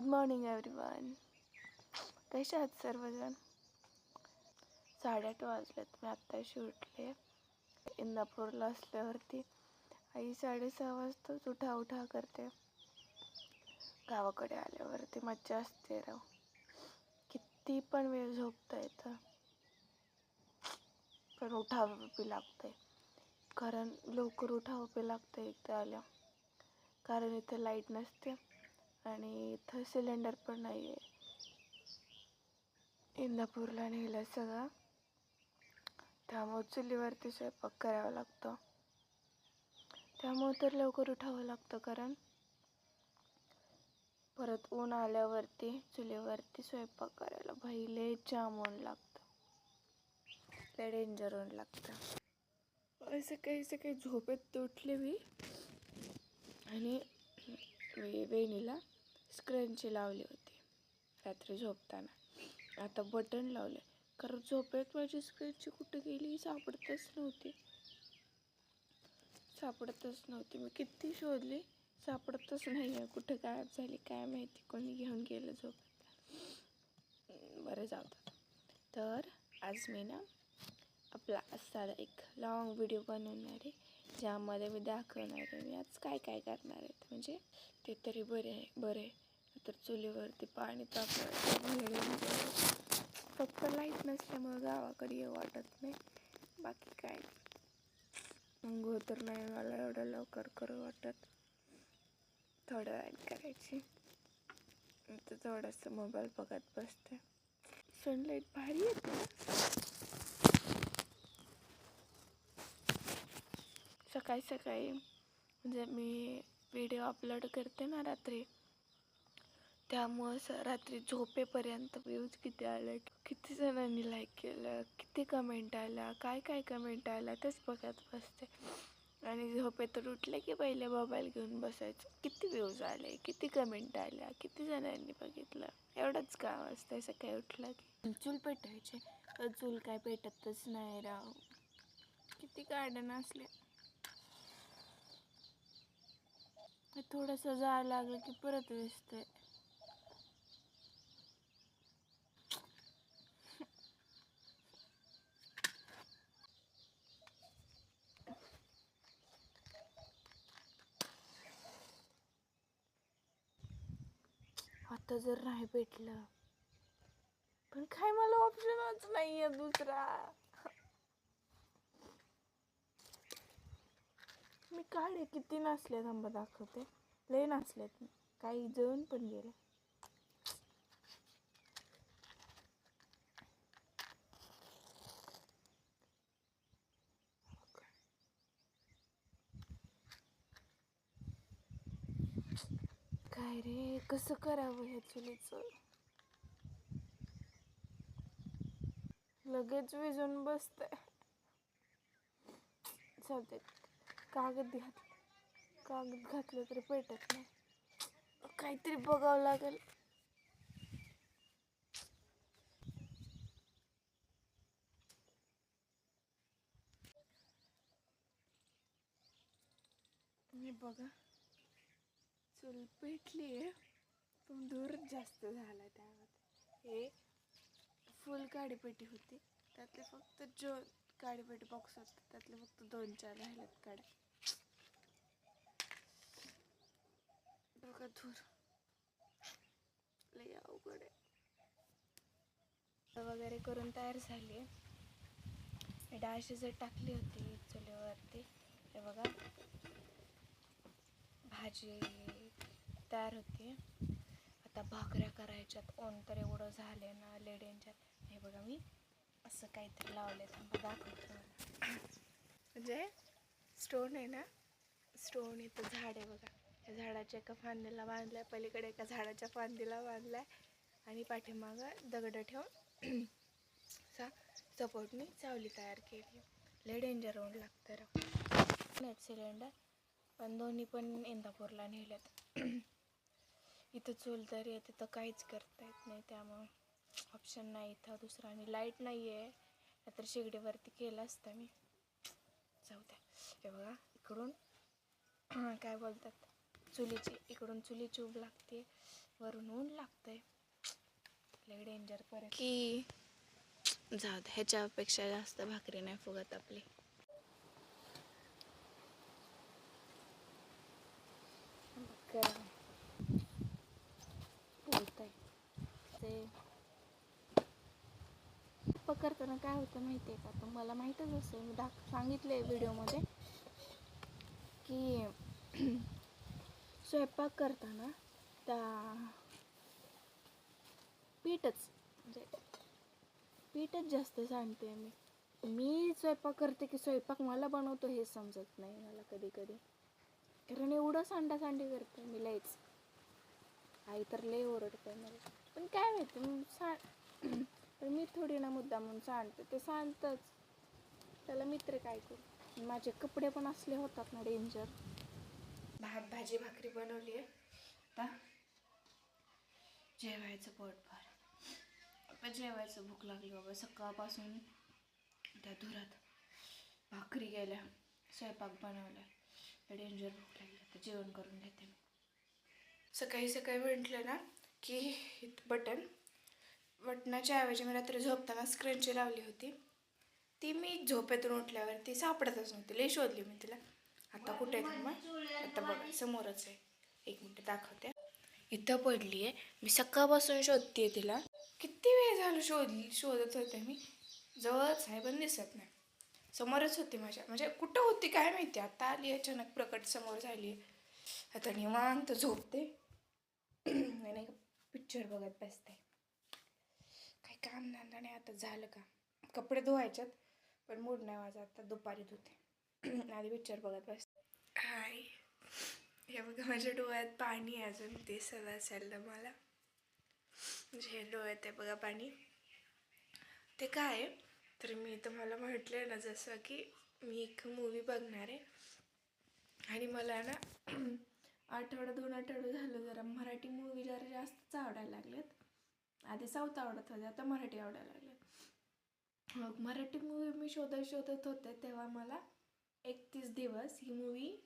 Morning everyone. कसे आहात सर्वजण? 8:30 वाजलेत. मी आत्ताशी उठले. इंदापूरला असल्यावरती आई 6:30 वाजताच उठा करते. गावाकडे आल्यावरती मज्जा असते राव. किती पण वेळ झोपता येतं, पण उठावं बी लागतंय. कारण लवकर उठावं बी लागतं एकदा आल्या. कारण इथं लाईट नसते आणि इथं सिलेंडर पण नाही आहे. इंदापूरला नेलं सगळं, त्यामुळे चुलीवरती स्वयंपाक करावा लागतो. त्यामुळे तर लवकर उठावं लागतं, कारण परत ऊन आल्यावरती चुलीवरती स्वयंपाक करायला लय जाम ऊन लागतं, लय डेंजर ऊन लागतं. सकाळी झोपेत उठले मी आणि वहिनीला स्क्रंची लावली होती रात्री झोपताना. आता बटन लावले, कारण झोपेत माझी स्क्रंची कुठं गेली सापडतच नव्हती. मी किती शोधली, सापडतच नाही आहे. कुठं गायब झाली काय माहिती, कोणी घेऊन गेलं झोपेत. बरं जाऊतात. तर आज मी ना आपला असा एक लॉंग व्हिडिओ बनवणार आहे, ज्यामध्ये मी दाखवणार आहे मी आज काय करणार आहे. म्हणजे ते तरी बरे तर चुलीवरती पाणी तापवायचं. फक्त लाईट नसल्यामुळे गावाकडे येऊ वाटत नाही, बाकी काय अंघोळ तर नाही मला एवढं लवकर करू वाटत. थोड्या वेळाने करायची. तर थोडंसं मोबाईल बघत बसते. सनलाईट भारी येते. सकाळी म्हणजे मी व्हिडिओ अपलोड करते ना रात्री, त्यामुळं रात्री झोपेपर्यंत व्ह्यूज किती आले, किती जणांनी लाईक केलं, किती कमेंट आल्या, काय कमेंट आल्या तेच बघत बसते. आणि झोपेतून उठले की पहिले मोबाईल घेऊन बसायचं. किती व्ह्यूज आले, किती कमेंट आल्या, किती जणांनी बघितलं, एवढंच काम असतं सकाळी उठलं की. चूल पेटायचे, तर चूल काय पेटतच नाही राव. किती गार्डन असले, थोडंसं जायला लागलं की परत दिसतंय. आता जर नाही भेटलं, पण काय मला ऑप्शनच नाही आहे दुसरा. मी काढे किती नसले, थांबा दाखवते. लय नसलेत, काही जळून पण गेले. काय रे, कसं करावं ह्या चुलीचं? लगेच विजून बसतंय. चालते, कागद घातलं तरी पेटत नाही. काहीतरी बघावं लागेल. मी बघा, चूल पेटली आहे, पण दूरच जास्त झाला. त्यामध्ये हे फुल काडीपेटी होती, त्यातले फक्त जो काडीपेटी बॉक्स होते त्यातले फक्त 2-4 राहिलेत काड्या. बघा धूर, लय अवघड आहे. वगैरे करून तयार झाली. मी डाळ शिजत टाकली होती चुलीवरती. हे बघा, भाजी तयार होती. आता भाकऱ्या करायच्यात. ऊन तर एवढं झाले ना, लेड्यांच्यात. हे बघा, मी असं काहीतरी लावले, दाखवतो. म्हणजे स्टोन आहे ना, स्टोन इथं झाड आहे बघा, या झाडाच्या एका फांदीला बांधलाय, पलीकडे एका झाडाच्या फांदीला बांधलाय आणि पाठीमागं दगड ठेवून सपोर्टनी सावली तयार केली. लय डेंजर ऊन लागतं राव. नेट सिलेंडर पण दोन्ही पण इंदापूरला नेल्यात. इथं चूल तरी आहे, तिथं काहीच करता येत नाही, त्यामुळं ऑप्शन नाही इथं दुसरा. आणि लाईट नाही आहे, नाहीतर शेगडीवरती केलं असतं मी. जाऊ द्या. हे बघा, इकडून काय बोलतात, इकडून चुलीची उब लागते, वरून ऊन लागतंय. लय डेंजर परत की जाऊ दे, ह्याच्यापेक्षा जास्त भाकरी नाही फुगत आपली. बोलतंय ते करताना काय होतं माहिती आहे का, तुम्हाला माहीतच असेल, मी सांगितलं आहे व्हिडिओमध्ये की स्वयंपाक करताना त्या पीठच जास्त सांडते. मी स्वयंपाक करते की स्वयंपाक मला बनवतो हे समजत नाही मला कधी कधी, कारण एवढं सांडासांडी करते मी लयच. आई तर लय ओरडते मला, पण काय माहिती पण मी थोडी ना मुद्दा म्हणून सांडते, ते सांडतंच, त्याला मित्र काय करू. माझे कपडे पण असले होतात ना डेंजर. भात भाजी भाकरी बनवली आहे, आता जेवायचं पोटभर. आता जेवायचं, भूक लागली बाबा. सकाळपासून त्या धुरात भाकरी गेल्या, स्वयंपाक बनवला, डेंजर भूक लागली. आता जेवण करून घेते मी. सकाळी सकाळी म्हटलं ना की बटनाच्या ऐवजी मी रात्री झोपताना स्क्रीनची लावली होती, ती मी झोपेतून उठल्यावरती सापडतच नव्हती. लई शोधली मी तिला. आता कुठे आहे मग? आता बघा समोरच आहे, 1 मिनिट दाखवते. इथं पडली आहे. मी सकाळपासून शोधते तिला, किती वेळ झालं शोधत होते मी. जवळच आहे पण दिसत नाही. समोरच होती माझ्या, म्हणजे कुठं होती काय माहिती. आता आली अचानक, प्रकट समोर झाली. आता निवांत झोपते नाही पिक्चर बघत बसते. काही काम धंदा नाही. आता झालं का, कपडे धुवायच्यात, पण मूड नाही माझा. आता दुपारी धुते, आधी पिक्चर बघत बसते. हाय, हे बघा माझ्या डोळ्यात पाणी आहे अजून, ते सगळं असेल तर मला, म्हणजे डोळ्यात आहे बघा पाणी. ते काय आहे तर मी तुम्हाला म्हटले ना, जसं की मी एक मूवी बघणार आहे आणि मला ना 2 आठवडे झालं जरा मराठी मूवी जरा जास्तच आवडायला लागलेत. आधी साऊथ आवडत होते, आता मराठी आवडायला लागले. मग मराठी मूवी मी शोधत होते, तेव्हा मला 31 दिवस ही मूवी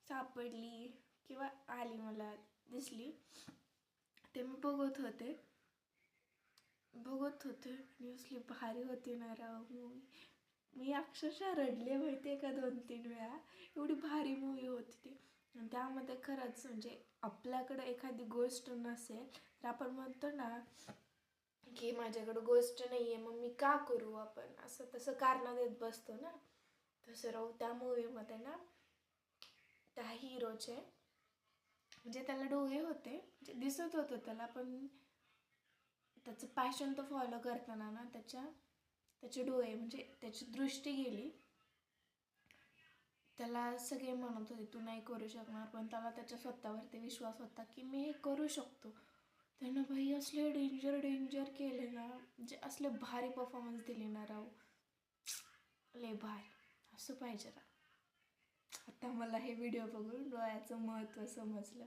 सापडली किंवा आली, मला दिसली. ते मी बघत होते आणि असली भारी होती ना राव मूवी. मी अक्षरशः रडले माहिती आहे का 2-3 वेळा. एवढी भारी मूवी होती ती. आणि त्यामध्ये खरंच म्हणजे आपल्याकडं एखादी गोष्ट नसेल तर आपण म्हणतो ना की माझ्याकडं गोष्ट नाही आहे, मग मी का करू, आपण असं तसं कारणं देत बसतो ना. तसं राहू त्या मूवीमध्ये ना त्या हिरोचे म्हणजे त्याला डोळे होते, म्हणजे दिसत होतं त्याला, पण त्याचं पॅशन तो फॉलो करताना ना त्याचे डोळे म्हणजे त्याची दृष्टी गेली. त्याला सगळे म्हणत होते तू नाही करू शकणार, पण त्याला त्याच्या स्वतःवरती विश्वास होता की मी हे करू शकतो. त्यानं भाई असले डेंजर केले ना, म्हणजे असले भारी परफॉर्मन्स दिली ना राव, लय भारी. असं पाहिजे ना. आता मला हे व्हिडिओ बघून डोळ्याचं महत्त्व समजलं.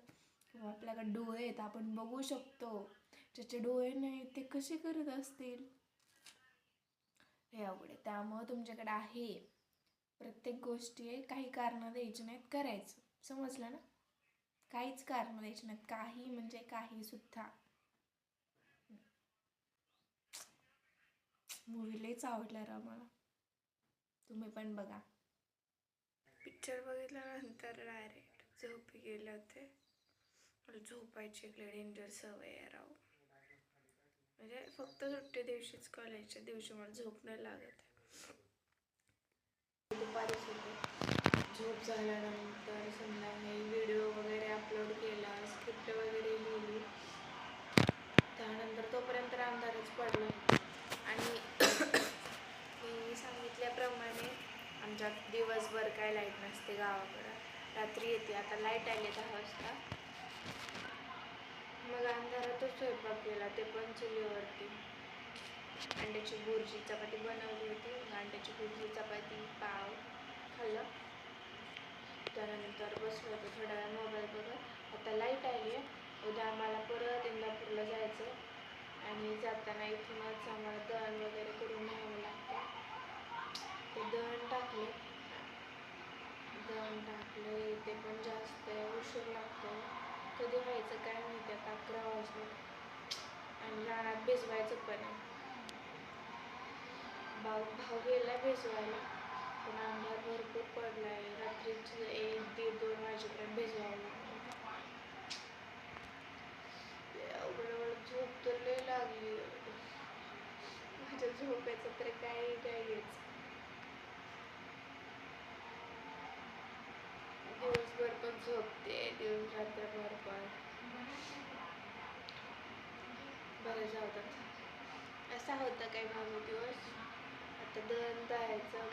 किंवा आपल्याकडे डोळे आहेत, आपण बघू शकतो. ज्याचे डोळे नाही ते कसे करत असतील. हे अवघड आहे. त्यामुळं तुमच्याकडे आहे प्रत्येक गोष्टी काही कारणं द्यायची नाहीत, करायचं. समजलं ना? काहीच कारणं द्यायची नाहीत, काही म्हणजे काही सुद्धा. मूवी लयच आवडला राव मला, तुम्ही पण बघा. पिक्चर बघितल्यानंतर डायरेक्ट झोपी गेले होते. मला झोपायची एक डेंजर सवय आहे राव. म्हणजे फक्त सुट्टी दिवशीच, कॉलेजच्या दिवशी मला झोप नाही लागत. दुपारी झोप झाल्यानंतर संध्याकाळी व्हिडिओ वगैरे अपलोड केला, स्क्रिप्ट वगैरे लिहिली. त्यानंतर तोपर्यंत अंधारच पडला. आणि मी सांगितल्याप्रमाणे आमच्यात दिवसभर काय लाईट नसते गावाकडं, रात्री येते. आता लाईट आली 10 वाजता. मग अंधारातच स्वयंपाक केला, ते पण चुलीवरती. अंड्याची भुर्जी चपाती बनवली होती, अंड्याची भुर्जी चपाती पाव खाल्लं. त्यानंतर बसलो होतो थोडा वेळ मोबाईल बघत. आता लाईट आली आहे. उद्या आम्हाला परत इंदापूरला जायचं आणि जाताना इथूनच आम्हाला दळण वगैरे करून न्यावं लागतं. ते दळण टाकले, दळण टाकलं ते पण जास्त आहे, उशीर लागतो. कधी व्हायचं काय माहिती, आता 11 वाजले आणि रानात भिजवायचं पण आहे. भाऊ गेला भिजवायला, पण अंधार भरपूर पडला आहे. रात्रीची 1-1:30-2 वाजेपर्यंत भिजवावं लागतं. अवघड झोप तर लय लागली, माझ्या झोपेचं तर काही नाहीच. दिवसभर पण झोपते, दिवस रात्रभर पण. बरं जाऊ द्या. असा होता काय माझा दिवस. आता दळण दळायचं